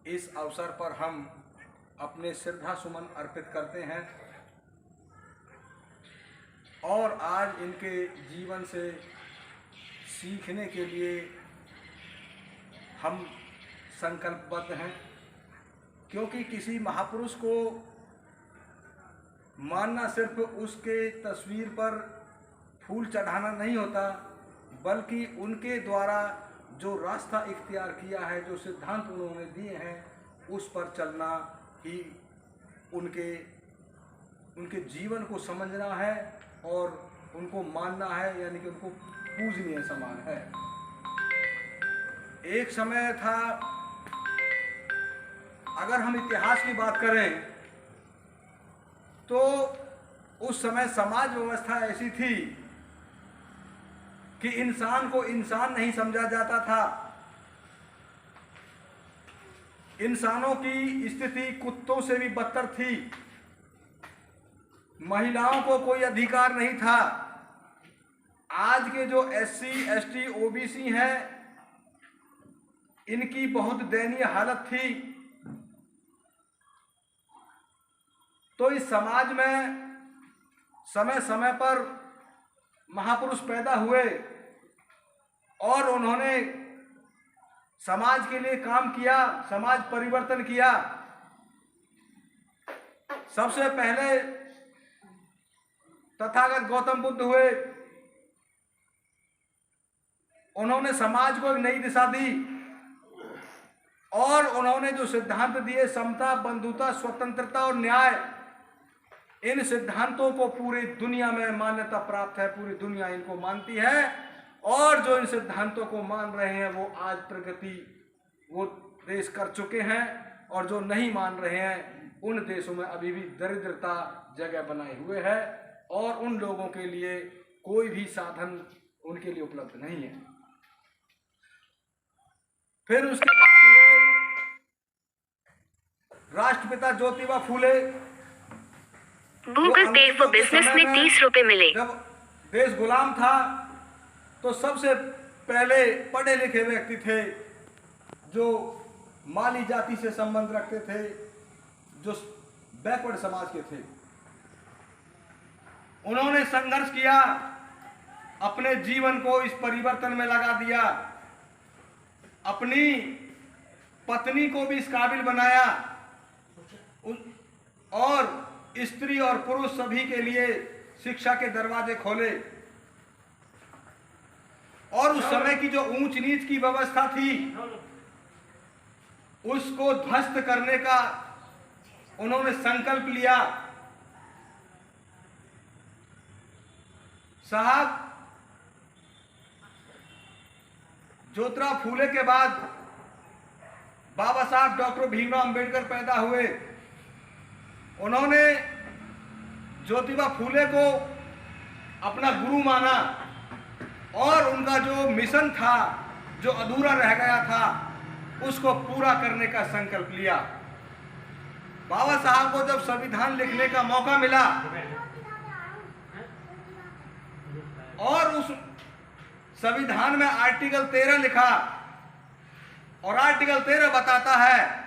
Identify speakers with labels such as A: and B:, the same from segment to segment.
A: इस अवसर पर हम अपने श्रद्धा सुमन अर्पित करते हैं और आज इनके जीवन से सीखने के लिए हम संकल्पबद्ध हैं, क्योंकि किसी महापुरुष को मानना सिर्फ उसके तस्वीर पर फूल चढ़ाना नहीं होता, बल्कि उनके द्वारा जो रास्ता इख्तियार किया है, जो सिद्धांत उन्होंने दिए हैं, उस पर चलना ही उनके जीवन को समझना है और उनको मानना है, यानी कि उनको पूजनीय समान है। एक समय था, अगर हम इतिहास की बात करें तो उस समय समाज व्यवस्था ऐसी थी कि इंसान को इंसान नहीं समझा जाता था। इंसानों की स्थिति कुत्तों से भी बदतर थी। महिलाओं को कोई अधिकार नहीं था। आज के जो SC, ST, OBC हैं, इनकी बहुत दयनीय हालत थी। तो इस समाज में समय समय पर महापुरुष पैदा हुए और उन्होंने समाज के लिए काम किया, समाज परिवर्तन किया। सबसे पहले तथागत गौतम बुद्ध हुए। उन्होंने समाज को एक नई दिशा दी और उन्होंने जो सिद्धांत दिए, समता, बंधुता, स्वतंत्रता और न्याय, इन सिद्धांतों को पूरी दुनिया में मान्यता प्राप्त है। पूरी दुनिया इनको मानती है और जो इन सिद्धांतों को मान रहे हैं वो आज प्रगति वो देश कर चुके हैं, और जो नहीं मान रहे हैं उन देशों में अभी भी दरिद्रता जगह बनाए हुए है और उन लोगों के लिए कोई भी साधन उनके लिए उपलब्ध नहीं है। फिर उसके बाद हुए राष्ट्रपिता ज्योतिबा फूले।
B: गूगल पे फॉर बिजनेस में 30 रुपए मिले।
A: जब देश गुलाम था तो सबसे पहले पढ़े लिखे व्यक्ति थे जो माली जाति से संबंध रखते थे, जो बैकवर्ड समाज के थे। उन्होंने संघर्ष किया, अपने जीवन को इस परिवर्तन में लगा दिया, अपनी पत्नी को भी इस काबिल बनाया और स्त्री और पुरुष सभी के लिए शिक्षा के दरवाजे खोले। और उस समय की जो ऊंच नीच की व्यवस्था थी उसको ध्वस्त करने का उन्होंने संकल्प लिया। साहब, ज्योतिराव फूले के बाद बाबा साहब डॉक्टर भीमराव अंबेडकर पैदा हुए। उन्होंने ज्योतिबा फूले को अपना गुरु माना और उनका जो मिशन था, जो अधूरा रह गया था, उसको पूरा करने का संकल्प लिया। बाबा साहब को जब संविधान लिखने का मौका मिला और उस संविधान में आर्टिकल 13 लिखा, और आर्टिकल 13 बताता है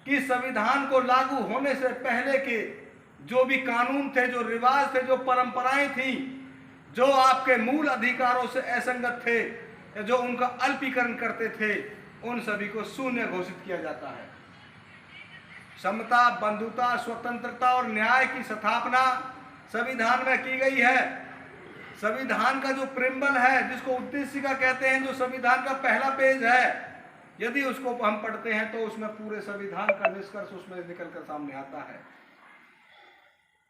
A: कि संविधान को लागू होने से पहले के जो भी कानून थे, जो रिवाज थे, जो परंपराएं थी, जो आपके मूल अधिकारों से असंगत थे, जो उनका अल्पीकरण करते थे, उन सभी को शून्य घोषित किया जाता है। समता, बंधुता, स्वतंत्रता और न्याय की स्थापना संविधान में की गई है। संविधान का जो प्रिम्बल है, जिसको उद्देशिका कहते हैं, जो संविधान का पहला पेज है, यदि उसको हम पढ़ते हैं तो उसमें पूरे संविधान का निष्कर्ष उसमें निकलकर सामने आता है।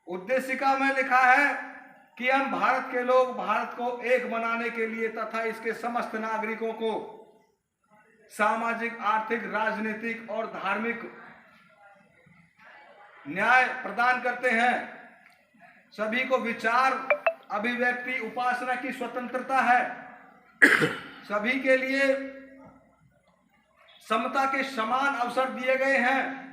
A: उद्देशिका में लिखा है कि हम भारत के लोग भारत को एक बनाने के लिए तथा इसके समस्त नागरिकों को सामाजिक, आर्थिक, राजनीतिक और धार्मिक न्याय प्रदान करते हैं। सभी को विचार, अभिव्यक्ति, उपासना की स्वतंत्रता है। सभी के लिए समता के समान अवसर दिए गए हैं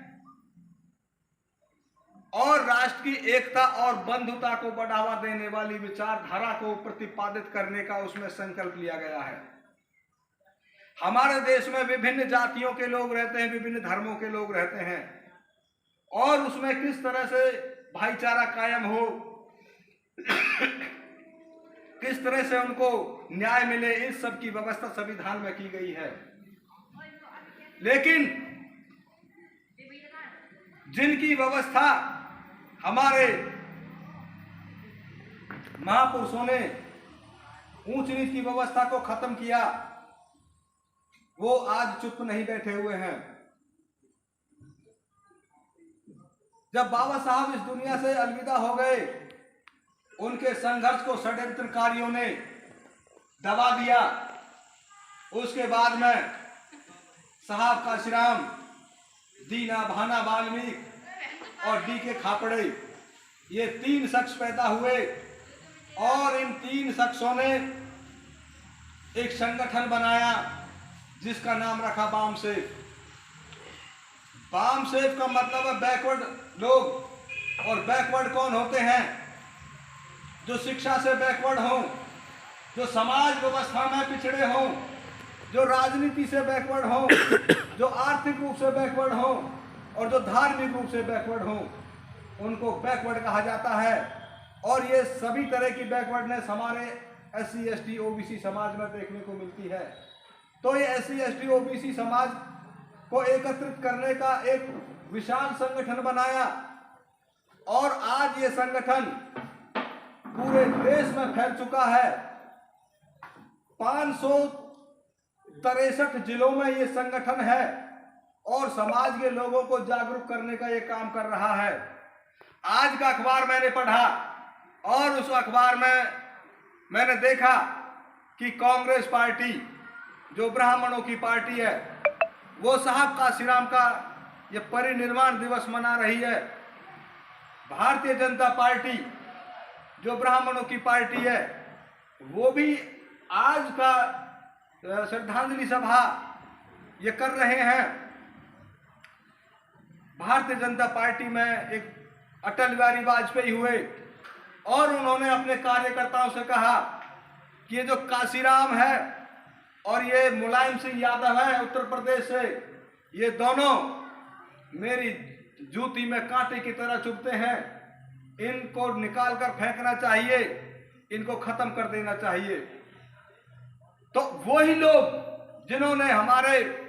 A: और राष्ट्र की एकता और बंधुता को बढ़ावा देने वाली विचारधारा को प्रतिपादित करने का उसमें संकल्प लिया गया है। हमारे देश में विभिन्न जातियों के लोग रहते हैं, विभिन्न धर्मों के लोग रहते हैं, और उसमें किस तरह से भाईचारा कायम हो, किस तरह से उनको न्याय मिले, इस सब की व्यवस्था संविधान में की गई है। लेकिन जिनकी व्यवस्था हमारे महापुरुषों ने ऊंच नीच की व्यवस्था को खत्म किया, वो आज चुप नहीं बैठे हुए हैं। जब बाबा साहब इस दुनिया से अलविदा हो गए, उनके संघर्ष को षड्यंत्रकारियों ने दबा दिया। उसके बाद में साहब काशीराम, दीना भाना वाल्मीकि और डी के खापड़े, ये 3 शख्स पैदा हुए और इन 3 शख्सों ने एक संगठन बनाया जिसका नाम रखा बामसेफ। बामसेफ का मतलब है बैकवर्ड लोग। और बैकवर्ड कौन होते हैं? जो शिक्षा से बैकवर्ड हों, जो समाज व्यवस्था में पिछड़े हों, जो राजनीति से बैकवर्ड हों, जो आर्थिक रूप से बैकवर्ड हों और जो धार्मिक रूप से बैकवर्ड हों, उनको बैकवर्ड कहा जाता है। और ये सभी तरह की बैकवर्डनेस हमारे SC ST OBC समाज में देखने को मिलती है। तो ये SC ST OBC समाज को एकत्रित करने का एक विशाल संगठन बनाया और आज ये संगठन पूरे देश में फैल चुका है। 563 जिलों में ये संगठन है और समाज के लोगों को जागरूक करने का ये काम कर रहा है। आज का अखबार मैंने पढ़ा और उस अखबार में मैंने देखा कि कांग्रेस पार्टी, जो ब्राह्मणों की पार्टी है, वो साहब काशीराम का ये परिनिर्वाण दिवस मना रही है। भारतीय जनता पार्टी, जो ब्राह्मणों की पार्टी है, वो भी आज का श्रद्धांजलि सभा ये कर रहे हैं। भारतीय जनता पार्टी में एक अटल बिहारी वाजपेयी हुए और उन्होंने अपने कार्यकर्ताओं से कहा कि ये जो काशीराम है और ये मुलायम सिंह यादव है उत्तर प्रदेश से, ये दोनों मेरी जूती में कांटे की तरह चुभते हैं, इनको निकाल कर फेंकना चाहिए, इनको खत्म कर देना चाहिए। तो वही लोग जिन्होंने हमारे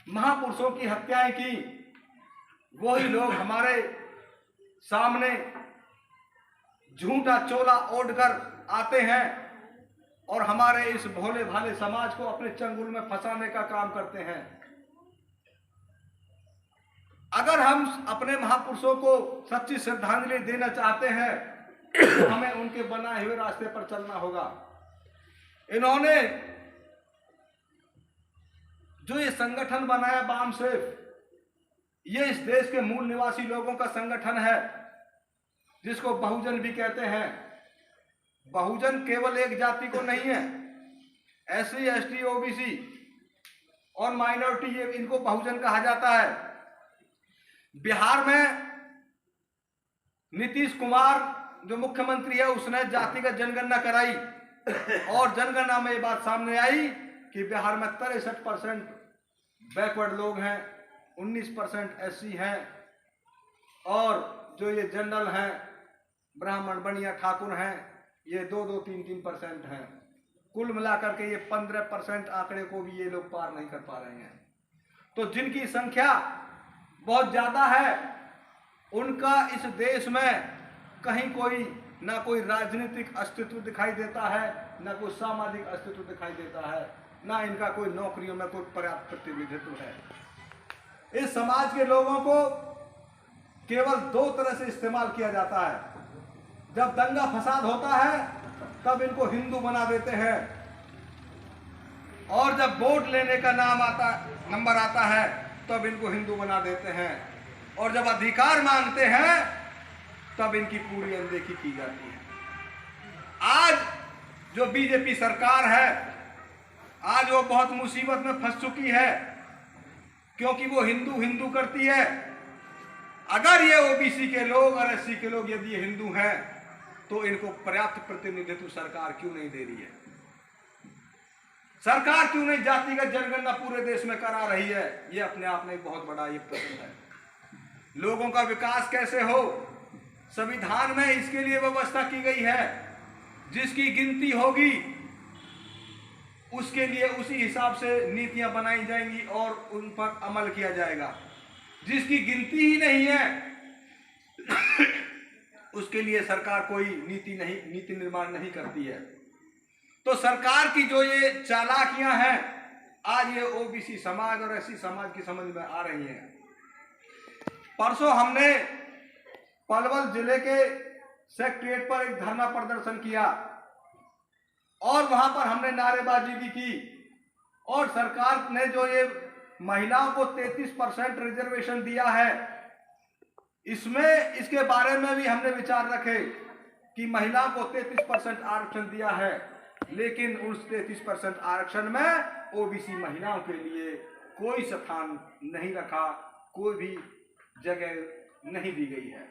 A: महापुरुषों की हत्याएं की, वही लोग हमारे सामने झूठा चोला ओढ़कर आते हैं और हमारे इस भोले भाले समाज को अपने चंगुल में फंसाने का काम करते हैं। अगर हम अपने महापुरुषों को सच्ची श्रद्धांजलि देना चाहते हैं तो हमें उनके बनाए हुए रास्ते पर चलना होगा। इन्होंने जो ये संगठन बनाया बामसेफ, ये इस देश के मूल निवासी लोगों का संगठन है, जिसको बहुजन भी कहते हैं। बहुजन केवल एक जाति को नहीं है, SC ST OBC और माइनॉरिटी, ये इनको बहुजन कहा जाता है। बिहार में नीतीश कुमार जो मुख्यमंत्री है, उसने जातिगत जनगणना कराई और जनगणना में ये बात सामने आई कि बिहार में 63% बैकवर्ड लोग हैं, 19% SC हैं और जो ये जनरल हैं, ब्राह्मण बनिया ठाकुर हैं, ये 2-3% हैं। कुल मिलाकर के ये 15% आंकड़े को भी ये लोग पार नहीं कर पा रहे हैं। तो जिनकी संख्या बहुत ज्यादा है, उनका इस देश में कहीं ना कोई राजनीतिक अस्तित्व दिखाई देता है, ना कोई सामाजिक अस्तित्व दिखाई देता है, ना इनका कोई नौकरियों में कोई पर्याप्त प्रतिनिधित्व है। इस समाज के लोगों को केवल 2 तरह से इस्तेमाल किया जाता है। जब दंगा फसाद होता है तब इनको हिंदू बना देते हैं और जब वोट लेने का नंबर आता है तब इनको हिंदू बना देते हैं और जब अधिकार मांगते हैं तब इनकी पूरी अनदेखी की जाती है। आज जो बीजेपी सरकार है, आज वो बहुत मुसीबत में फंस चुकी है क्योंकि वो हिंदू करती है। अगर ये OBC के लोग और SC के लोग यदि ये हिंदू हैं तो इनको पर्याप्त प्रतिनिधित्व सरकार क्यों नहीं दे रही है? सरकार क्यों नहीं जातिगत जनगणना पूरे देश में करा रही है? ये अपने आप में एक बहुत बड़ा ये प्रश्न है। लोगों का विकास कैसे हो? संविधान में इसके लिए व्यवस्था की गई है। जिसकी गिनती होगी उसके लिए उसी हिसाब से नीतियां बनाई जाएंगी और उन पर अमल किया जाएगा। जिसकी गिनती ही नहीं है उसके लिए सरकार कोई नीति निर्माण नहीं करती है। तो सरकार की जो ये चालाकियां हैं, आज ये ओबीसी समाज और एससी समाज की समझ में आ रही हैं। परसों हमने पलवल जिले के सेक्रेटरीट पर एक धरना प्रदर्शन किया और वहां पर हमने नारेबाजी भी की और सरकार ने जो ये महिलाओं को 33% रिजर्वेशन दिया है, इसके बारे में भी हमने विचार रखे कि महिलाओं को 33% आरक्षण दिया है, लेकिन उस 33% आरक्षण में ओबीसी महिलाओं के लिए कोई स्थान नहीं रखा, कोई भी जगह नहीं दी गई है।